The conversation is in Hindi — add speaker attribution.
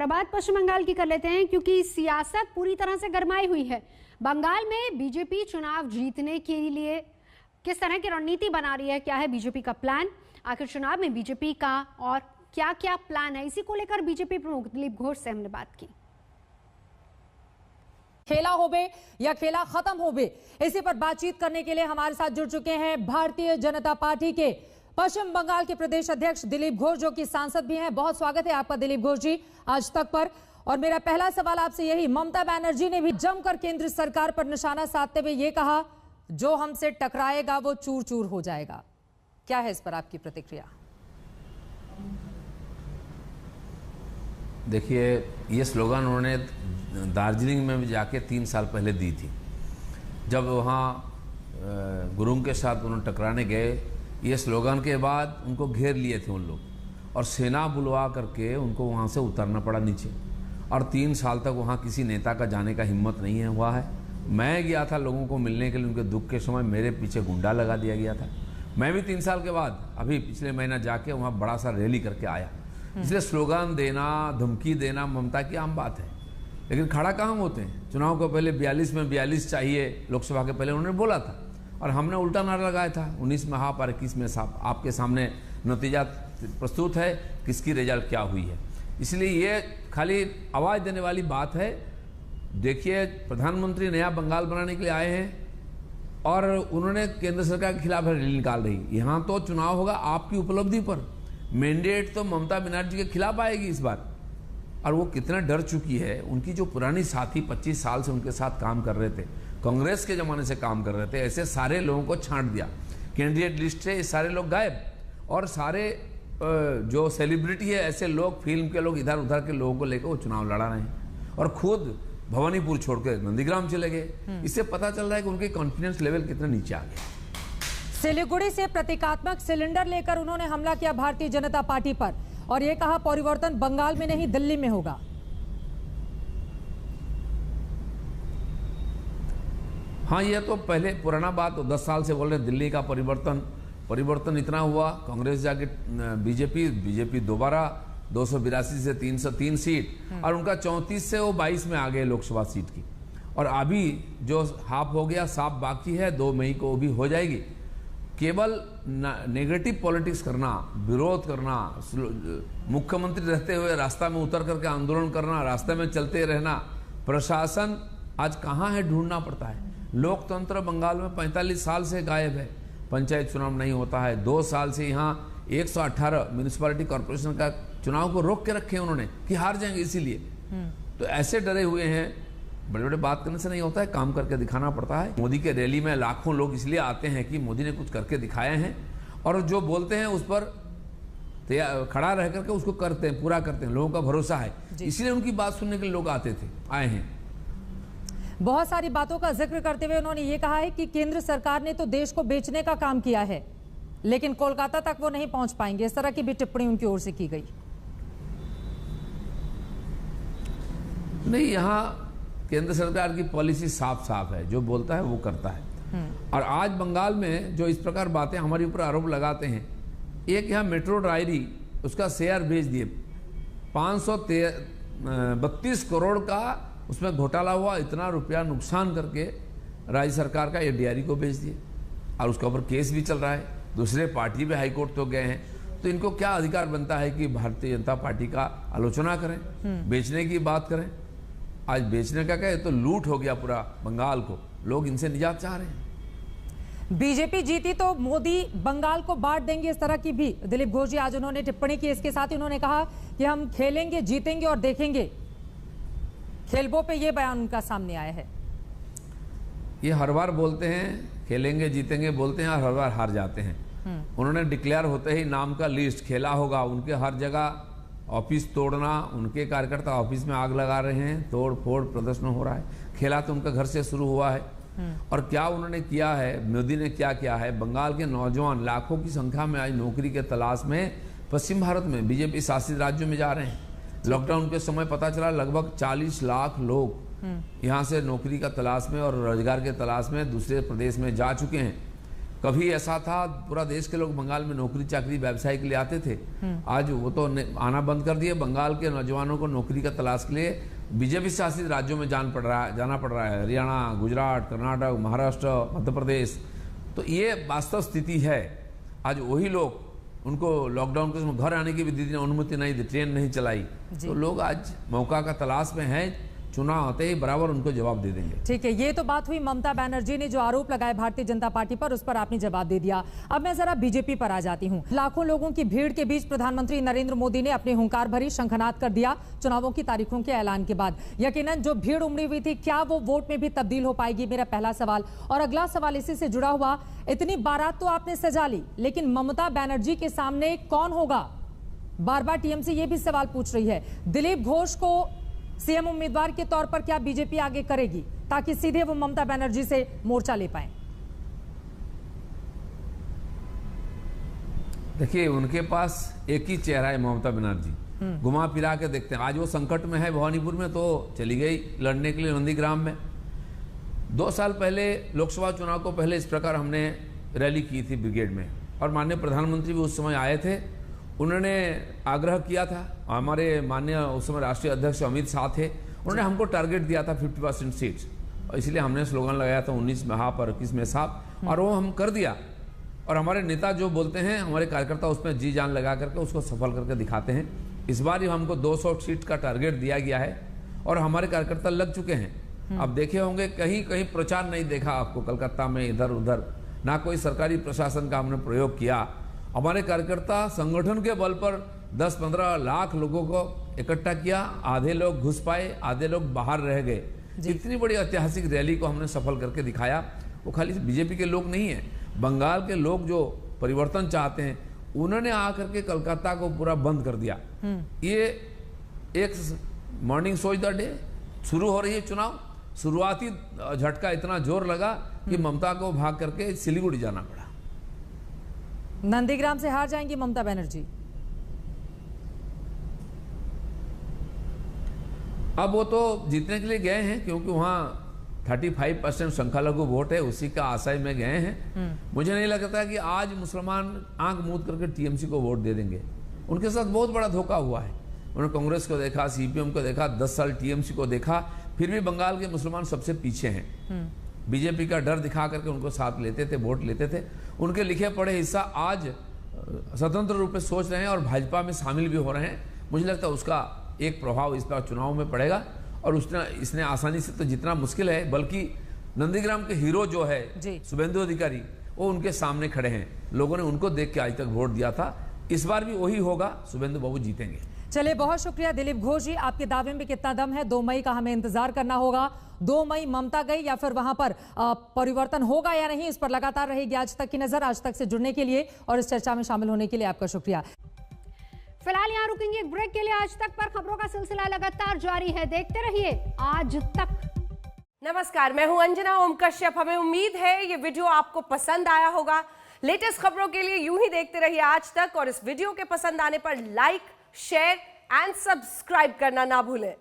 Speaker 1: अब बात पश्चिम बंगाल की कर लेते हैं, क्योंकि सियासत पूरी तरह से गरमाई हुई है। बंगाल में बीजेपी चुनाव जीतने के लिए किस तरह की रणनीति बना रही है, क्या है बीजेपी का प्लान, आखिर चुनाव में बीजेपी का और क्या क्या प्लान है, इसी को लेकर बीजेपी प्रमुख दिलीप घोष से हमने बात की।
Speaker 2: खेला होबे या खेला खत्म होबे, इसी पर बातचीत करने के लिए हमारे साथ जुड़ चुके हैं भारतीय जनता पार्टी के पश्चिम बंगाल के प्रदेश अध्यक्ष दिलीप घोष, जो कि सांसद भी हैं। बहुत स्वागत है आपका दिलीप घोष जी आज तक पर। और मेरा पहला सवाल आपसे यही, ममता बनर्जी ने भी जमकर केंद्र सरकार पर निशाना साधते हुए ये कहा, जो हमसे टकराएगा वो चूर चूर हो जाएगा। क्या है इस पर आपकी प्रतिक्रिया?
Speaker 3: देखिए, ये स्लोगन उन्होंने दार्जिलिंग में भी जाके 3 साल पहले दी थी, जब वहाँ गुरुंग के साथ उन्होंने टकराने गए। ये स्लोगन के बाद उनको घेर लिए थे उन लोग और सेना बुलवा करके उनको वहाँ से उतरना पड़ा नीचे, और 3 साल तक वहाँ किसी नेता का जाने का हिम्मत नहीं है हुआ है। मैं गया था लोगों को मिलने के लिए, उनके दुख के समय मेरे पीछे गुंडा लगा दिया गया था। मैं भी 3 साल के बाद अभी पिछले महीना जाके वहाँ बड़ा सा रैली करके आया। इसलिए स्लोगन देना, धमकी देना ममता की आम बात है, लेकिन खड़ा कहाँ होते हैं। चुनाव को पहले 42 में 42 चाहिए, लोकसभा के पहले उन्होंने बोला था, और हमने उल्टा नारा लगाया था 19 में हाफ और 21 में साफ। आपके सामने नतीजा प्रस्तुत है, किसकी रिजल्ट क्या हुई है। इसलिए ये खाली आवाज़ देने वाली बात है। देखिए, प्रधानमंत्री नया बंगाल बनाने के लिए आए हैं और उन्होंने केंद्र सरकार के खिलाफ रैली निकाल रही। यहाँ तो चुनाव होगा आपकी उपलब्धि पर, मैंडेट तो ममता बनर्जी के खिलाफ आएगी इस बार। और वो कितना डर चुकी है, उनकी जो पुरानी साथी 25 साल से उनके साथ काम कर रहे थे, कांग्रेस के ज़माने से काम कर रहे थे, ऐसे सारे लोगों को छांट दिया कैंडिडेट लिस्ट से। सारे लोग गायब, और सारे जो सेलिब्रिटी है, ऐसे लोग, फिल्म के लोग, इधर उधर के लोगों को लेकर वो चुनाव लड़ा रहे हैं, और खुद भवानीपुर छोड़कर नंदीग्राम चले गए। इससे पता चल रहा है कि उनके कॉन्फिडेंस लेवल कितना नीचे आ गया।
Speaker 2: सिलीगुड़ी से प्रतीकात्मक सिलेंडर लेकर उन्होंने हमला किया भारतीय जनता पार्टी पर, और यह कहा परिवर्तन बंगाल में नहीं दिल्ली में होगा।
Speaker 3: हाँ, ये तो पहले पुराना बात, 10 साल से बोल रहे दिल्ली का परिवर्तन इतना हुआ। कांग्रेस जाके बीजेपी दोबारा 282 से 303 सीट, और उनका 34 से वो 22 में आ गए लोकसभा सीट की। और अभी जो हाफ हो गया, साफ बाकी है, 2 मई को वो भी हो जाएगी। केवल नेगेटिव पॉलिटिक्स करना, विरोध करना, मुख्यमंत्री रहते हुए रास्ता में उतर करके आंदोलन करना, रास्ते में चलते रहना, प्रशासन आज कहाँ है ढूंढना पड़ता है। लोकतंत्र बंगाल में 45 साल से गायब है। पंचायत चुनाव नहीं होता है। 2 साल से यहाँ 118 म्यूनिसिपैलिटी कॉर्पोरेशन का चुनाव को रोक के रखे उन्होंने कि हार जाएंगे, इसीलिए तो ऐसे डरे हुए हैं। बड़े बड़े बात करने से नहीं होता है, काम करके दिखाना पड़ता है। मोदी के रैली में लाखों लोग इसलिए आते हैं कि मोदी ने कुछ करके दिखाए हैं, और जो बोलते हैं उस पर खड़ा रह करके उसको करते हैं, पूरा करते हैं। लोगों का भरोसा है, इसलिए उनकी बात सुनने के लिए लोग आए हैं।
Speaker 2: बहुत सारी बातों का जिक्र करते हुए उन्होंने ये कहा है कि केंद्र सरकार ने तो देश को बेचने का काम किया है, लेकिन कोलकाता तक वो नहीं पहुंच पाएंगे। इस तरह की भी टिप्पणी उनकी ओर से की गई।
Speaker 3: नहीं, यहाँ केंद्र सरकार की पॉलिसी साफ है, जो बोलता है वो करता है। और आज बंगाल में जो इस प्रकार बातें हमारे ऊपर आरोप लगाते हैं, एक यहाँ मेट्रो डायरी, उसका शेयर भेज दिए, 532 करोड़ का उसमें घोटाला हुआ, इतना रुपया नुकसान करके राज्य सरकार का ये डायरी को भेज दिए, और उसके ऊपर केस भी चल रहा है। दूसरे पार्टी भी हाईकोर्ट तो गए हैं, तो इनको क्या अधिकार बनता है कि भारतीय जनता पार्टी का आलोचना करें, बेचने की बात करें। आज बेचने का क्या है, तो लूट हो गया पूरा बंगाल को, लोग इनसे निजात चाह रहे हैं।
Speaker 2: बीजेपी जीती तो मोदी बंगाल को बांट देंगे, इस तरह की भी दिलीप घोष जी आज उन्होंने टिप्पणी की। इसके साथ ही उन्होंने कहा कि हम खेलेंगे, जीतेंगे और देखेंगे। खेलबो पे ये बयान उनका सामने आया है।
Speaker 3: ये हर बार बोलते हैं खेलेंगे जीतेंगे बोलते हैं, और हर बार हार जाते हैं। उन्होंने डिक्लेयर होते ही नाम का लिस्ट खेला होगा, उनके हर जगह ऑफिस तोड़ना, उनके कार्यकर्ता ऑफिस में आग लगा रहे हैं, तोड़ फोड़ प्रदर्शन हो रहा है। खेला तो उनका घर से शुरू हुआ है। और क्या उन्होंने किया है, मोदी ने क्या किया है। बंगाल के नौजवान लाखों की संख्या में आज नौकरी के तलाश में पश्चिम भारत में बीजेपी शासित राज्यों में जा रहे हैं। लॉकडाउन के समय पता चला लगभग 40 लाख लोग यहाँ से नौकरी का तलाश में और रोजगार के तलाश में दूसरे प्रदेश में जा चुके हैं। कभी ऐसा था पूरा देश के लोग बंगाल में नौकरी चाकरी व्यवसाय के लिए आते थे, आज वो तो आना बंद कर दिए। बंगाल के नौजवानों को नौकरी का तलाश के लिए बीजेपी शासित राज्यों में जाना पड़ रहा है, हरियाणा, गुजरात, कर्नाटक, महाराष्ट्र, मध्य प्रदेश। तो ये वास्तव स्थिति है। आज वही लोग, उनको लॉकडाउन के समय घर आने की भी दी अनुमति नहीं दी, ट्रेन नहीं चलाई, तो लोग आज मौका का तलाश में हैं। चुनाव आते ही बराबर उनको जवाब दे देंगे।
Speaker 2: ठीक है, ये तो बात हुई ममता बनर्जी ने जो आरोप लगाए भारतीय जनता पार्टी पर, उस पर आपने जवाब दे दिया। अब मैं जरा बीजेपी पर आ जाती हूँ। लाखों लोगों की भीड़ के बीच प्रधानमंत्री नरेंद्र मोदी ने अपनी हुंकार भरी शंखनाद कर दिया चुनावों की तारीखों के ऐलान के बाद। यकीनन जो भीड़ उमड़ी हुई थी, क्या वो वोट में भी तब्दील हो पाएगी, मेरा पहला सवाल। और अगला सवाल इसी से जुड़ा हुआ, इतनी बारात तो आपने सजा ली, लेकिन ममता बनर्जी के सामने कौन होगा? बार बार टीएमसी ये भी सवाल पूछ रही है। दिलीप घोष को सीएम उम्मीदवार के तौर पर क्या बीजेपी आगे करेगी, ताकि सीधे वो ममता बनर्जी से मोर्चा ले पाए?
Speaker 3: देखिए, उनके पास एक ही चेहरा है, ममता बनर्जी। घुमा फिरा के देखते हैं। आज वो संकट में है भवानीपुर में, तो चली गई लड़ने के लिए नंदीग्राम में। 2 साल पहले लोकसभा चुनाव को पहले इस प्रकार हमने रैली की थी ब्रिगेड में, और माननीय प्रधानमंत्री भी उस समय आए थे। उन्होंने आग्रह किया था, हमारे माननीय उस समय राष्ट्रीय अध्यक्ष अमित शाह थे, उन्होंने हमको टारगेट दिया था 50% सीट्स, और इसलिए हमने स्लोगन लगाया था 19 में हाफ और 21 में साफ, और वो हम कर दिया। और हमारे नेता जो बोलते हैं, हमारे कार्यकर्ता उसमें जी जान लगा करके उसको सफल करके दिखाते हैं। इस बार ही हमको 200 सीट का टारगेट दिया गया है, और हमारे कार्यकर्ता लग चुके हैं। अब देखे होंगे, कहीं कहीं प्रचार नहीं देखा आपको कलकत्ता में, इधर उधर, ना कोई सरकारी प्रशासन का हमने प्रयोग किया। हमारे कार्यकर्ता संगठन के बल पर 10-15 लाख लोगों को इकट्ठा किया। आधे लोग घुस पाए, आधे लोग बाहर रह गए। इतनी बड़ी ऐतिहासिक रैली को हमने सफल करके दिखाया। वो खाली बीजेपी के लोग नहीं है, बंगाल के लोग जो परिवर्तन चाहते हैं, उन्होंने आकर के कलकत्ता को पूरा बंद कर दिया। ये एक मॉर्निंग सोच द डे शुरू हो रही है चुनाव। शुरुआती झटका इतना जोर लगा कि ममता को भाग करके सिलीगुड़ी जाना पड़ा।
Speaker 2: नंदीग्राम से हार जाएंगी ममता बनर्जी?
Speaker 3: अब वो तो जीतने के लिए गए हैं, क्योंकि वहाँ 35% संख्यालघु वोट है, उसी का आशय में गए हैं। मुझे नहीं लगता कि आज मुसलमान आंख मूंद करके टीएमसी को वोट दे देंगे। उनके साथ बहुत बड़ा धोखा हुआ है। उन्होंने कांग्रेस को देखा, सीपीएम को देखा, 10 साल टीएमसी को देखा, फिर भी बंगाल के मुसलमान सबसे पीछे हैं। बीजेपी का डर दिखा करके उनको साथ लेते थे, वोट लेते थे। उनके लिखे पढ़े हिस्सा आज स्वतंत्र रूप में सोच रहे हैं और भाजपा में शामिल भी हो रहे हैं। मुझे लगता है उसका एक प्रभाव इस बार चुनाव में पड़ेगा, और इसने आसानी से तो जितना मुश्किल है, बल्कि नंदीग्राम के हीरो जो है शुभेंदु अधिकारी, वो उनके सामने खड़े हैं। लोगों ने उनको देख के आज तक वोट दिया था। इस बार भी वही होगा, शुभेंदु बाबू जीतेंगे।
Speaker 2: चलिए, बहुत शुक्रिया दिलीप घोष जी। आपके दावे में कितना दम है? 2 मई का हमें इंतजार करना होगा। 2 मई ममता गई या फिर वहां पर परिवर्तन होगा या नहीं, इस पर लगातार रहेगी आज तक की नजर। आज तक से जुड़ने के लिए और इस चर्चा में शामिल होने के लिए आपका शुक्रिया।
Speaker 1: फिलहाल यहाँ रुकेंगे एक ब्रेक के लिए। आज तक पर खबरों का सिलसिला लगातार जारी है, देखते रहिए आज तक।
Speaker 4: नमस्कार, मैं हूं अंजना ओम कश्यप। हमें उम्मीद है ये वीडियो आपको पसंद आया होगा। लेटेस्ट खबरों के लिए यूं ही देखते रहिए आज तक, और इस वीडियो के पसंद आने पर लाइक, शेयर एंड सब्सक्राइब करना ना भूलें।